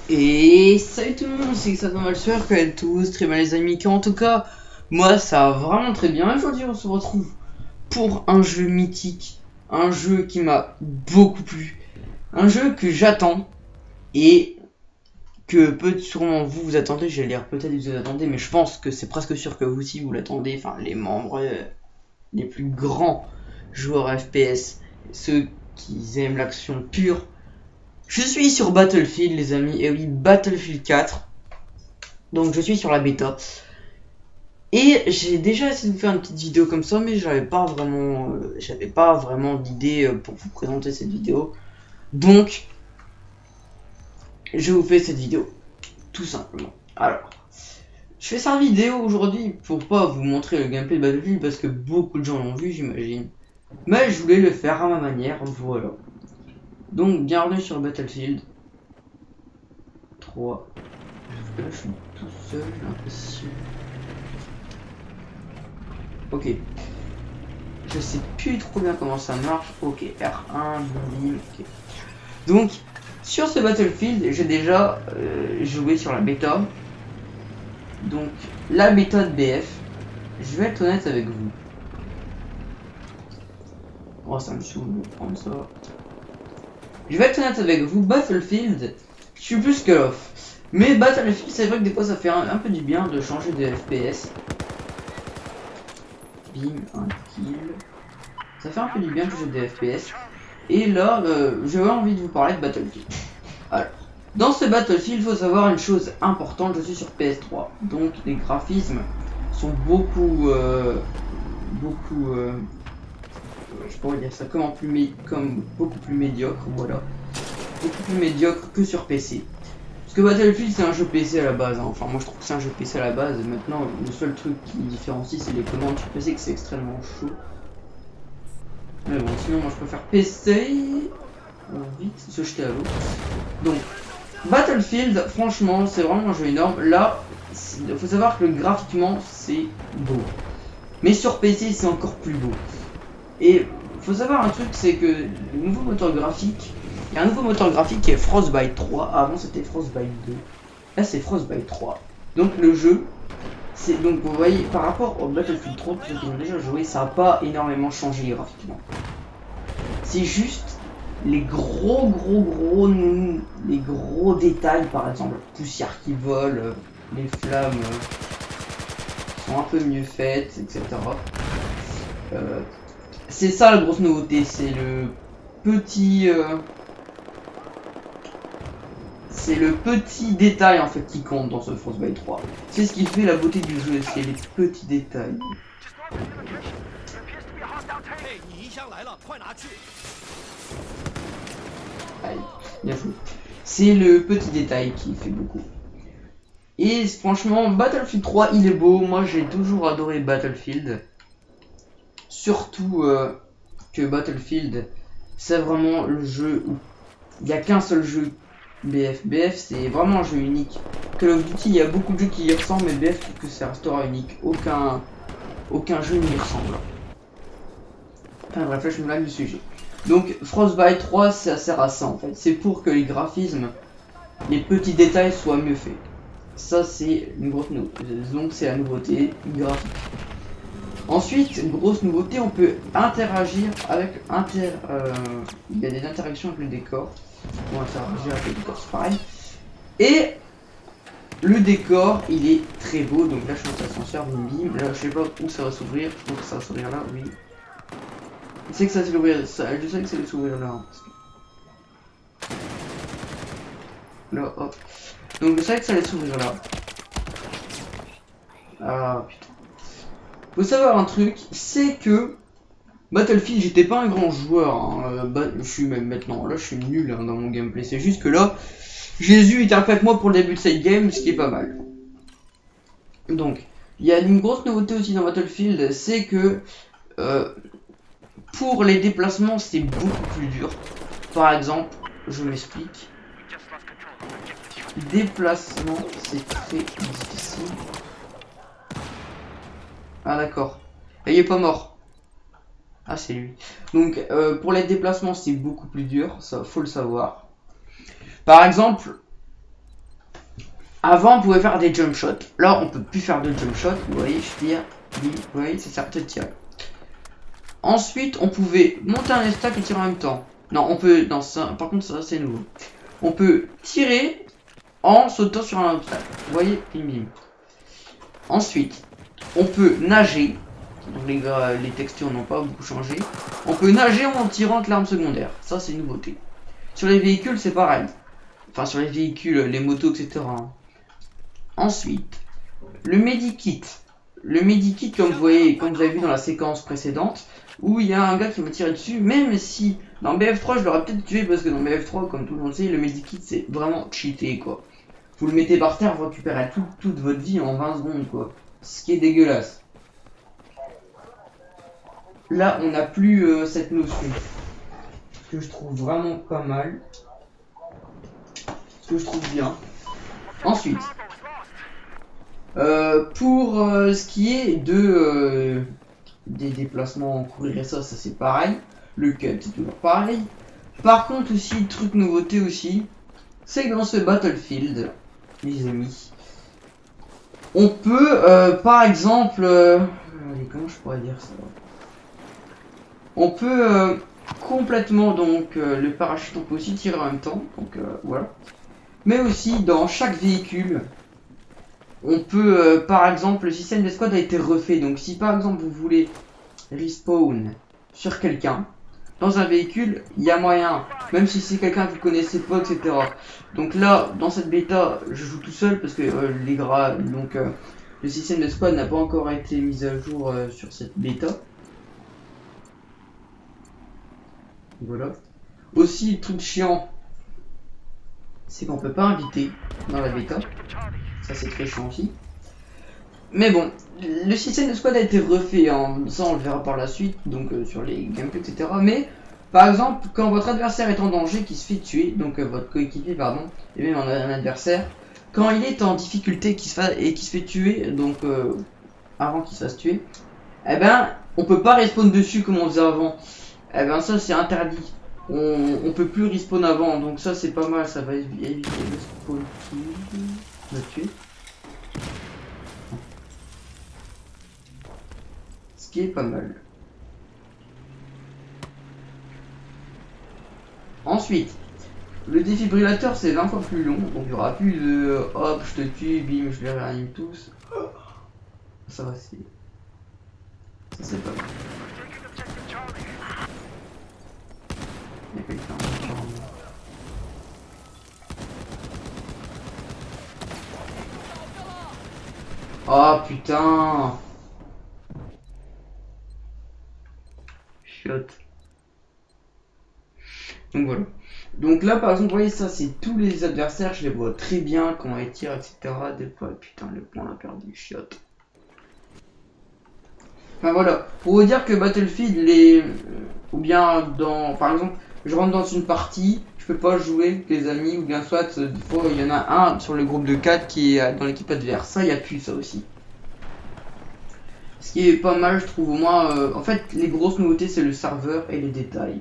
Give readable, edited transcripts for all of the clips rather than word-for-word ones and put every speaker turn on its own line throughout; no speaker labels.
Et salut tout le monde, c'est ça mal sûr que tous, très bien les amis, en tout cas, moi ça va vraiment très bien. Aujourd'hui on se retrouve pour un jeu mythique, un jeu qui m'a beaucoup plu, un jeu que j'attends et que peut sûrement vous attendez, j'allais dire peut-être vous attendez, mais je pense que c'est presque sûr que vous aussi vous l'attendez, enfin les membres, les plus grands joueurs FPS, ceux qui aiment l'action pure. Je suis sur Battlefield les amis, et oui, Battlefield 4. Donc je suis sur la bêta. Et j'ai déjà essayé de faire une petite vidéo comme ça, mais j'avais pas vraiment d'idée pour vous présenter cette vidéo. Donc je vous fais cette vidéo, tout simplement. Alors, je fais cette vidéo aujourd'hui pour pas vous montrer le gameplay de Battlefield parce que beaucoup de gens l'ont vu, j'imagine. Mais je voulais le faire à ma manière, voilà. Donc bienvenue sur Battlefield 3. Là je suis tout seul, j'ai l'impression. Ok. Je sais plus trop bien comment ça marche. Ok, R1, bim, ok. Donc, sur ce Battlefield, j'ai déjà joué sur la bêta. Donc, la bêta de BF. Je vais être honnête avec vous. Oh, ça me saoule de prendre ça. Je vais être honnête avec vous, Battlefield, je suis plus que off. Mais Battlefield, c'est vrai que des fois ça fait un peu du bien de changer de FPS. Bim, un kill. Ça fait un peu du bien de changer de FPS. Et là, j'avais envie de vous parler de Battlefield. Alors, dans ce Battlefield, il faut savoir une chose importante, je suis sur PS3. Donc les graphismes sont beaucoup je pourrais dire ça comme beaucoup plus médiocre, voilà. Beaucoup plus médiocre que sur PC. Parce que Battlefield c'est un jeu PC à la base, hein. Enfin moi je trouve que c'est un jeu PC à la base. Maintenant le seul truc qui différencie c'est les commandes sur PC, que c'est extrêmement chaud. Mais bon, sinon moi je préfère PC. Vite se jeter à l'eau. Donc Battlefield, franchement c'est vraiment un jeu énorme. Là il faut savoir que graphiquement c'est beau, mais sur PC c'est encore plus beau. Et faut savoir un truc, c'est que le nouveau moteur graphique, il y a un nouveau moteur graphique qui est Frostbite 3. Avant c'était Frostbite 2, là c'est Frostbite 3. Donc le jeu, c'est donc vous voyez par rapport au Battlefield 3, pour ceux qui ont déjà joué, ça n'a pas énormément changé graphiquement. C'est juste les gros détails, par exemple la poussière qui vole, les flammes sont un peu mieux faites, etc. C'est ça la grosse nouveauté, c'est le petit détail en fait qui compte dans ce Frostbite 3. C'est ce qui fait la beauté du jeu, c'est les petits détails. Allez, bien joué. C'est le petit détail qui fait beaucoup. Et franchement, Battlefield 3 il est beau, moi j'ai toujours adoré Battlefield. Surtout que Battlefield, c'est vraiment le jeu où il n'y a qu'un seul jeu BF. BF, c'est vraiment un jeu unique. Call of Duty, il y a beaucoup de jeux qui y ressemblent, mais BF, je trouve que ça restera unique. Aucun jeu n'y ressemble. Enfin bref, là, je me lâche du sujet. Donc, Frostbite 3, ça sert à ça en fait. C'est pour que les graphismes, les petits détails soient mieux faits. Ça, c'est une grosse nouveauté. Donc, c'est la nouveauté graphique. Ensuite, grosse nouveauté, on peut interagir avec il y a des interactions avec le décor. On va interagir avec le décor, c'est pareil. Et le décor, il est très beau. Donc là, je suis dans l'ascenseur, bim. Là, je sais pas où ça va s'ouvrir. Donc ça va s'ouvrir là, oui. Je sais que ça va s'ouvrir. Je sais que ça va s'ouvrir là. Hein, parce que... Là, hop. Donc je sais que ça va s'ouvrir là. Ah putain. Faut savoir un truc, c'est que Battlefield, j'étais pas un grand joueur, hein. Je suis même maintenant, là je suis nul hein, dans mon gameplay, c'est juste que là, Jésus était avec moi pour le début de cette game, ce qui est pas mal. Donc, il y a une grosse nouveauté aussi dans Battlefield, c'est que pour les déplacements, c'est beaucoup plus dur. Par exemple, je m'explique. Déplacement, c'est très difficile. Ah d'accord. Et il est pas mort. Ah c'est lui. Donc pour les déplacements c'est beaucoup plus dur, ça faut le savoir. Par exemple, Avant, on pouvait faire des jump shots. Là, on peut plus faire de jump shots. Vous voyez, je tire. Vous voyez, ça sert de tirer. Ensuite, on pouvait monter un stack et tirer en même temps. Non, on peut. Non, ça, par contre, ça, c'est nouveau. On peut tirer en sautant sur un obstacle. Vous voyez, bim bim. Ensuite, on peut nager. Donc les textures n'ont pas beaucoup changé. On peut nager en tirant de l'arme secondaire. Ça, c'est une nouveauté. Sur les véhicules, c'est pareil. Enfin, sur les véhicules, les motos, etc. Ensuite, le medikit. Le medikit, comme vous voyez, comme vous avez vu dans la séquence précédente, où il y a un gars qui m'a tiré dessus, même si dans BF3 je l'aurais peut-être tué, parce que dans BF3, comme tout le monde sait, le medikit c'est vraiment cheaté quoi. Vous le mettez par terre, vous récupérez toute votre vie en 20 secondes quoi. Ce qui est dégueulasse. Là, on n'a plus cette notion. Ce que je trouve vraiment pas mal. Ce que je trouve bien. Ensuite, pour ce qui est de des déplacements en courir et ça c'est pareil. Le cut c'est toujours pareil. Par contre aussi, truc nouveauté aussi, c'est que dans ce Battlefield, les amis, on peut par exemple, comment je pourrais dire ça? On peut complètement donc le parachute, on peut aussi tirer en même temps, donc voilà. Mais aussi dans chaque véhicule, on peut par exemple, le système d'escouade a été refait. Donc si par exemple vous voulez respawn sur quelqu'un dans un véhicule, il y a moyen, même si c'est quelqu'un que vous connaissez pas, etc. Donc là, dans cette bêta, je joue tout seul parce que le système de squad n'a pas encore été mis à jour sur cette bêta. Voilà. Aussi, le truc chiant, c'est qu'on peut pas inviter dans la bêta. Ça, c'est très chiant aussi. Mais bon, le système de squad a été refait, hein. Ça on le verra par la suite, donc sur les gameplays, etc. Mais par exemple, quand votre adversaire est en danger, qui se fait tuer, donc votre coéquipier, pardon, et même un adversaire, quand il est en difficulté qui se fait tuer, donc avant qu'il se fasse tuer, eh ben, on peut pas respawn dessus comme on faisait avant. Eh ben, ça c'est interdit. On peut plus respawn avant, donc ça c'est pas mal, ça va éviter le spawn qui me tuer. Ce qui est pas mal. Ensuite, le défibrillateur c'est 20 fois plus long, donc il y aura plus de hop, je te tue, bim, je les réanime tous. Ça va, c'est. Ça c'est pas mal. Il y a quelqu'un encore. Oh putain! Shot. Donc voilà. Donc là par exemple, vous voyez ça, c'est tous les adversaires, je les vois très bien quand ils tirent, etc. Des fois, putain, le point l'a perdu, chiotte. Enfin voilà, pour vous dire que Battlefield, ou bien dans, par exemple, je rentre dans une partie, je peux pas jouer avec les amis, ou bien soit, des fois il y en a un sur le groupe de 4 qui est dans l'équipe adverse, ça il y a plus ça aussi. Ce qui est pas mal je trouve, au moins, en fait les grosses nouveautés c'est le serveur et les détails.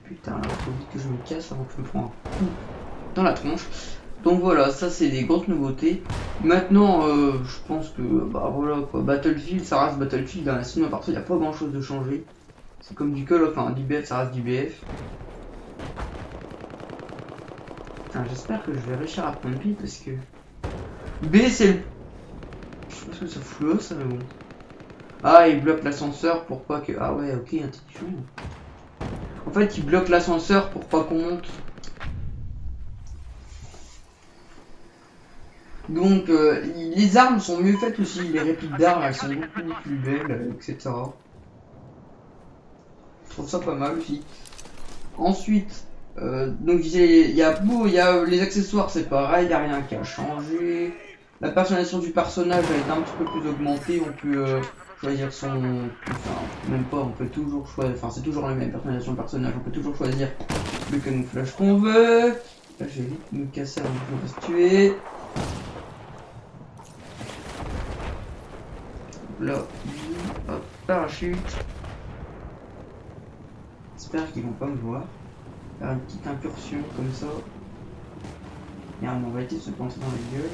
Putain, là, faut vite que je me casse avant que je me prenne un coup dans la tronche. Donc voilà, ça c'est des grosses nouveautés. Maintenant, je pense que, bah voilà quoi, Battlefield, ça reste Battlefield, hein. Sinon à part ça, il n'y a pas grand chose de changé. C'est comme du Call of, enfin du BF, ça reste du BF. Putain, j'espère que je vais réussir à prendre pied parce que... B c'est le... Je sais pas ce que ça fout là, ça, mais bon. Ah, il bloque l'ascenseur pour pas que... Ah ouais, ok, intelligent. En fait, il bloque l'ascenseur pour pas qu'on monte. Donc, les armes sont mieux faites aussi. Les répliques d'armes, elles sont beaucoup plus belles, etc. Je trouve ça pas mal aussi. Ensuite, donc il y a les accessoires, c'est pareil, il n'y a rien qui a changé. La personnalisation du personnage a été un petit peu plus augmentée. On peut choisir son... Enfin, même pas, on peut toujours choisir... Enfin, c'est toujours la même personnalisation de personnage. On peut toujours choisir le camouflage qu'on veut. Là, je vais vite me casser avant qu'on va se tuer. Là, hop, parachute. J'espère qu'ils vont pas me voir. Faire une petite incursion comme ça. Et on va essayer de se planter dans la gueule.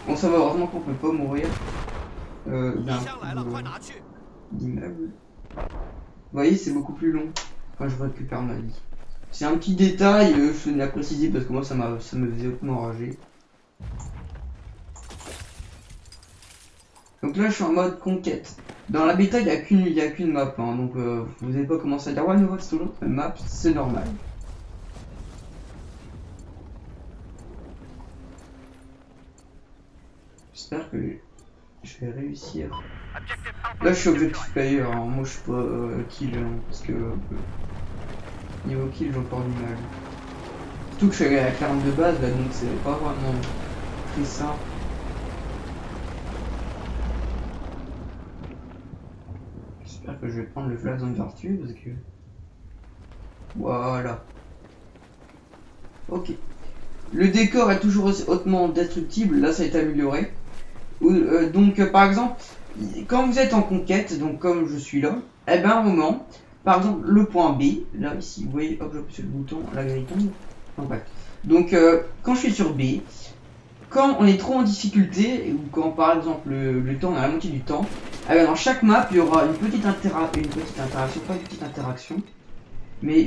Bon, ça va, heureusement qu'on peut pas mourir d'un d'immeuble. Vous voyez, c'est beaucoup plus long quand je récupère ma vie. C'est un petit détail, je tenais à préciser parce que moi ça me faisait hautement enrager. Donc là je suis en mode conquête. Dans la bêta il n'y a qu'une map, hein, donc vous n'avez pas commencé à dire ouais mais c'est toujours une map, c'est normal. J'espère que je vais réussir. Là je suis objectif player, hein. Moi je suis pas kill, hein, parce que niveau kill j'ai encore du mal. Surtout que je suis avec l'arme de base là, donc c'est pas vraiment très simple. J'espère que je vais prendre le flag zone vertueux parce que... Voilà. Ok. Le décor est toujours aussi hautement destructible, là ça a été amélioré. Donc par exemple, quand vous êtes en conquête, donc comme je suis là, eh ben à un moment, par exemple le point B, là ici, vous voyez, hop j'appuie sur le bouton, la grille tombe. Enfin, bref. Donc quand je suis sur B, quand on est trop en difficulté, ou quand par exemple le temps, on a la moitié du temps, eh ben, dans chaque map il y aura une petite interaction, pas une petite interaction, mais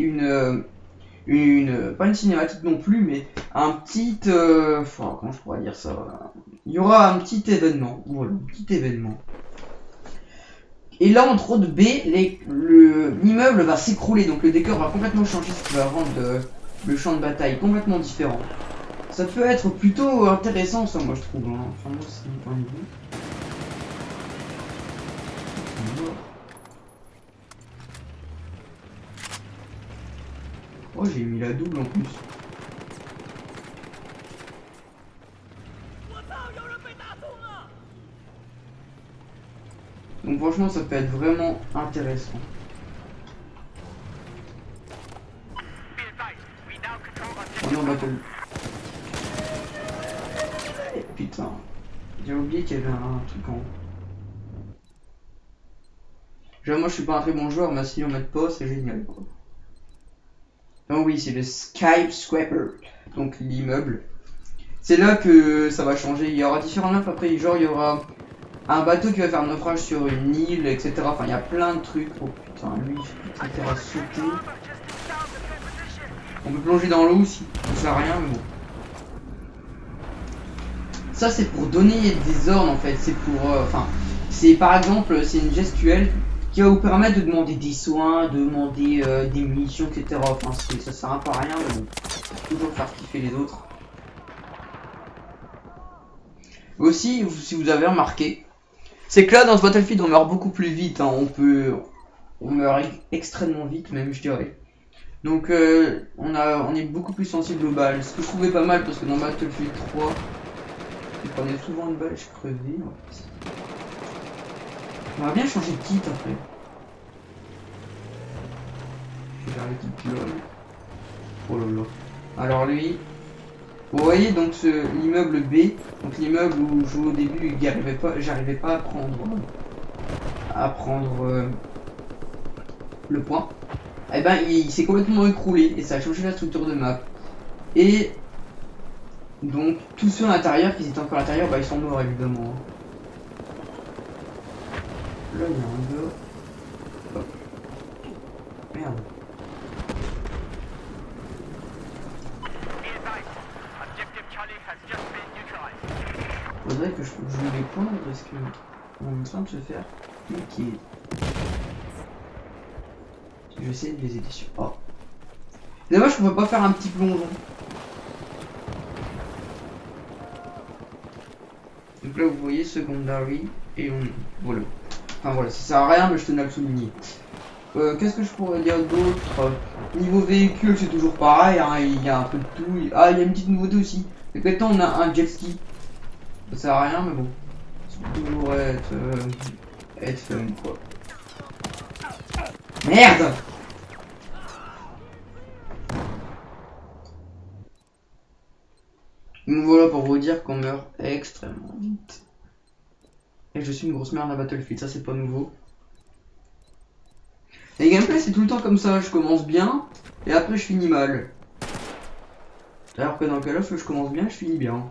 pas une cinématique non plus, mais un petit, comment je pourrais dire ça, il y aura un petit événement, voilà, un petit événement. Et là, entre autres, B, l'immeuble va s'écrouler, donc le décor va complètement changer, ce qui va rendre le champ de bataille complètement différent. Ça peut être plutôt intéressant, ça, moi je trouve. Hein. Enfin, moi, c'est mon point de vue. Oh, j'ai mis la double en plus. Donc franchement ça peut être vraiment intéressant. Oh non, battle. Putain, j'ai oublié qu'il y avait un truc en haut. Genre moi je suis pas un très bon joueur, mais si on met pas c'est génial quoi. Donc oui, c'est le skyscraper, donc l'immeuble. C'est là que ça va changer, il y aura différents maps après, genre il y aura un bateau qui va faire naufrage sur une île, etc. Enfin, il y a plein de trucs. Oh putain, lui, il va sauter. On peut plonger dans l'eau aussi, ça sert à rien, mais bon. Ça, c'est pour donner des ordres en fait. C'est pour. Enfin, c'est par exemple, c'est une gestuelle qui va vous permettre de demander des soins, de demander des munitions, etc. Enfin, ça sert un peu à rien, mais bon. Toujours faire kiffer les autres. Aussi, si vous avez remarqué, c'est que là dans ce Battlefield on meurt beaucoup plus vite, hein. On meurt extrêmement vite même je dirais. Donc on est beaucoup plus sensible aux balles, ce que je trouvais pas mal parce que dans Battlefield 3, je prenais souvent une balle et je crevais. On va bien changer de kit après. Je vais faire le kit LOL. Oh là là. Alors lui, vous voyez donc l'immeuble B, donc l'immeuble où je jouais au début, j'arrivais pas à prendre le point. Et ben il s'est complètement écroulé et ça a changé la structure de map. Et donc tous ceux à l'intérieur qui étaient encore à l'intérieur, bah ils sont morts évidemment. Là il y a un gars. Hop. Merde. Faudrait que je joue les points parce que on est en train de se faire niquer. Je vais essayer de les aider sur. Oh. C'est dommage qu'on peut pas faire un petit plongeon. Donc là vous voyez secondary et on. Voilà. Enfin voilà, ça sert à rien mais je tenais à le souligner. Qu'est-ce que je pourrais dire d'autre? Niveau véhicule c'est toujours pareil, hein, il y a un peu de tout. Ah il y a une petite nouveauté aussi. Donc maintenant on a un jet ski. Ça sert à rien mais bon. Ça peut toujours être fun quoi. Merde! Donc voilà pour vous dire qu'on meurt extrêmement vite. Et je suis une grosse merde à Battlefield, ça c'est pas nouveau. Les gameplays c'est tout le temps comme ça, je commence bien et après je finis mal. Alors que dans Call of je commence bien, je finis bien.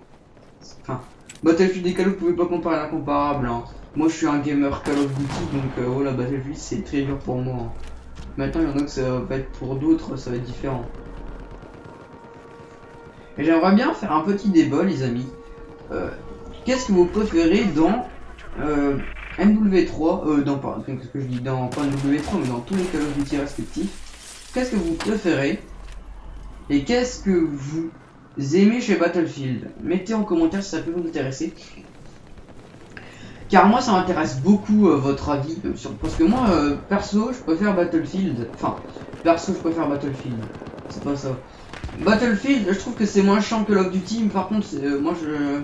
Enfin, Battlefield et Call of, vous pouvez pas comparer l'incomparable. Hein. Moi je suis un gamer Call of Duty, donc voilà, Battlefield c'est très dur pour moi. Hein. Maintenant il y en a que ça va être pour d'autres, ça va être différent. Et j'aimerais bien faire un petit débat les amis. Qu'est-ce que vous préférez dans MW3, qu'est-ce que je dis, dans pas MW3 mais dans tous les Call of Duty respectifs. Qu'est-ce que vous préférez et qu'est-ce que vous aimez chez Battlefield? Mettez en commentaire si ça peut vous intéresser. Car moi ça m'intéresse beaucoup votre avis parce que moi perso je préfère Battlefield. Enfin perso je préfère Battlefield. C'est pas ça. Battlefield je trouve que c'est moins chiant que Call of Duty, mais par contre moi je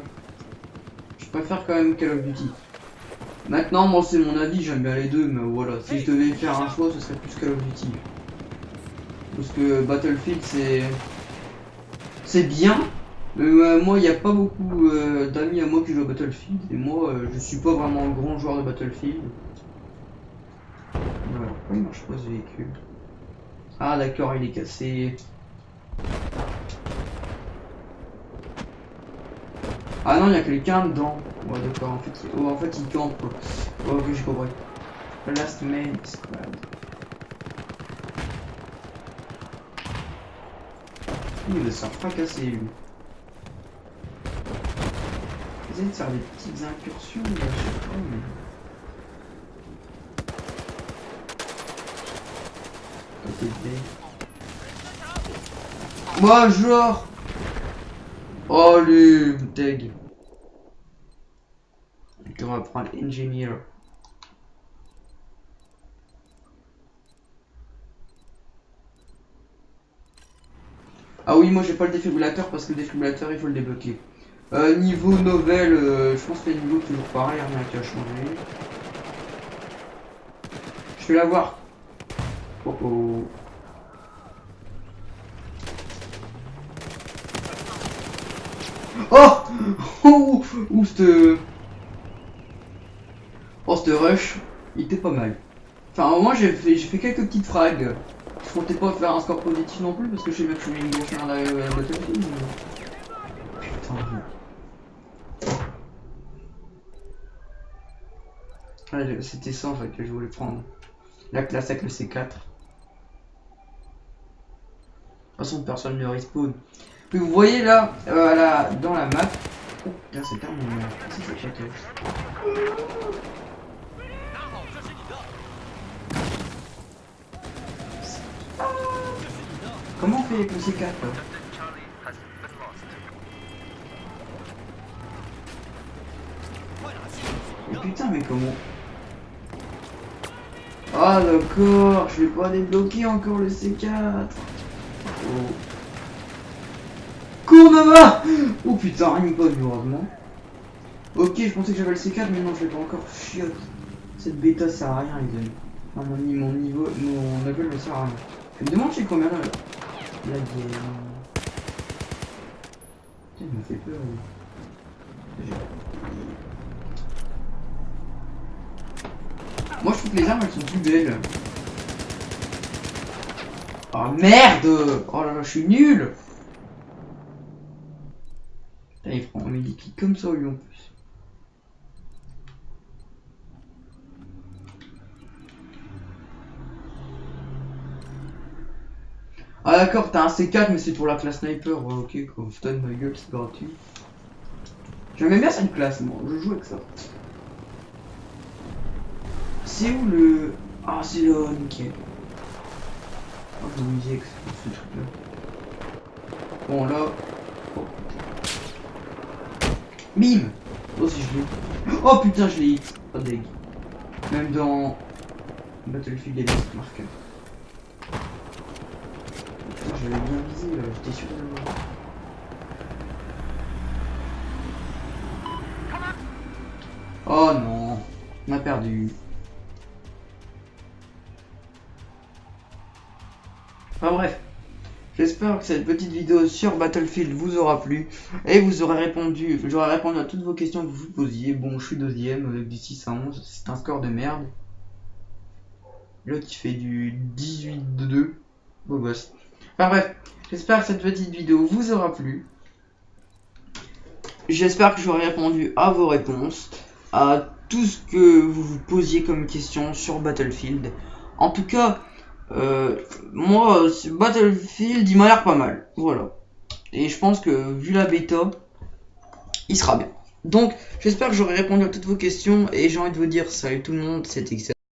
préfère quand même Call of Duty. Maintenant moi c'est mon avis, j'aime bien les deux, mais voilà, si je devais faire un choix ce serait plus Call of Duty. Parce que Battlefield c'est bien. Mais moi, il n'y a pas beaucoup d'amis à moi qui jouent à Battlefield. Et moi, je suis pas vraiment un grand joueur de Battlefield. Voilà. Pourquoi il marche pas ce véhicule? Ah d'accord, il est cassé. Ah non, il y a quelqu'un dedans. Ouais d'accord, en fait il campe quoi. Oh, ok, j'ai compris. Last Man Squad. Il va se faire fracasser lui. Essayez de faire des petites incursions, là, je sais pas, mais... Moi, genre... Oh, lui, tag. On va prendre Engineer. Ah oui, moi j'ai pas le défibrillateur parce que le défibrillateur il faut le débloquer. Niveau novel, je pense que les niveaux toujours pareil, rien qui a changé. Je vais la voir. Oh oh. Oh oh ouh, cette rush, il était pas mal. Enfin, moi j'ai fait quelques petites frags. Je comptais pas faire un score positif non plus parce que je sais bien que je suis une grosse merde à la Battlefield. Putain. Ouais, c'était ça en fait que je voulais prendre. La classe avec le C4. De toute façon, personne ne respawn. Puis vous voyez là, dans la map. Oh putain, c'est terminé. C'est ça qui Comment on fait avec le C4 là? Et putain, mais comment? Ah d'accord, je vais pas débloquer encore le C4. Oh. Cournova. Oh putain, rien pas vu heureusement. Ok, je pensais que j'avais le C4, mais non, je l'ai pas encore. Chiotte. Cette bêta sert à rien, les amis. Enfin, mon niveau, mon level ne sert à rien. Je me demande chez combien là. La game. Putain, il me fait peur. Moi, je trouve que les armes elles sont plus belles. Oh merde! Oh là là, je suis nul! Putain, il prend un medikit comme ça, lui en plus. Ah d'accord, t'as un C4 mais c'est pour la classe sniper, ouais, ok quoi, stun ma gueule, c'est gratuit. J'aimais bien cette classe, moi, je joue avec ça. C'est où le... Ah c'est là, nickel. Oh je me disais avec ce truc là. Bon là... Oh. Bim. Oh si je l'ai... Oh putain je l'ai hit, pas deg. Même dans... Battlefield, il y a des marqueurs. J'avais bien visé, j'étais sûr de le voir. Oh non, on a perdu. Enfin bref, j'espère que cette petite vidéo sur Battlefield vous aura plu et vous aurez répondu, j'aurai répondu à toutes vos questions que vous vous posiez. Bon, je suis deuxième avec du 6 à 11, c'est un score de merde. L'autre il fait du 18-2, beau gosse. Enfin bref, j'espère que cette petite vidéo vous aura plu. j'espère que j'aurai répondu à vos réponses, à tout ce que vous vous posiez comme question sur Battlefield. En tout cas, moi, Battlefield, il m'a l'air pas mal. Voilà. Et je pense que, vu la bêta, il sera bien. Donc, j'espère que j'aurai répondu à toutes vos questions. Et j'ai envie de vous dire salut tout le monde, c'était excellent.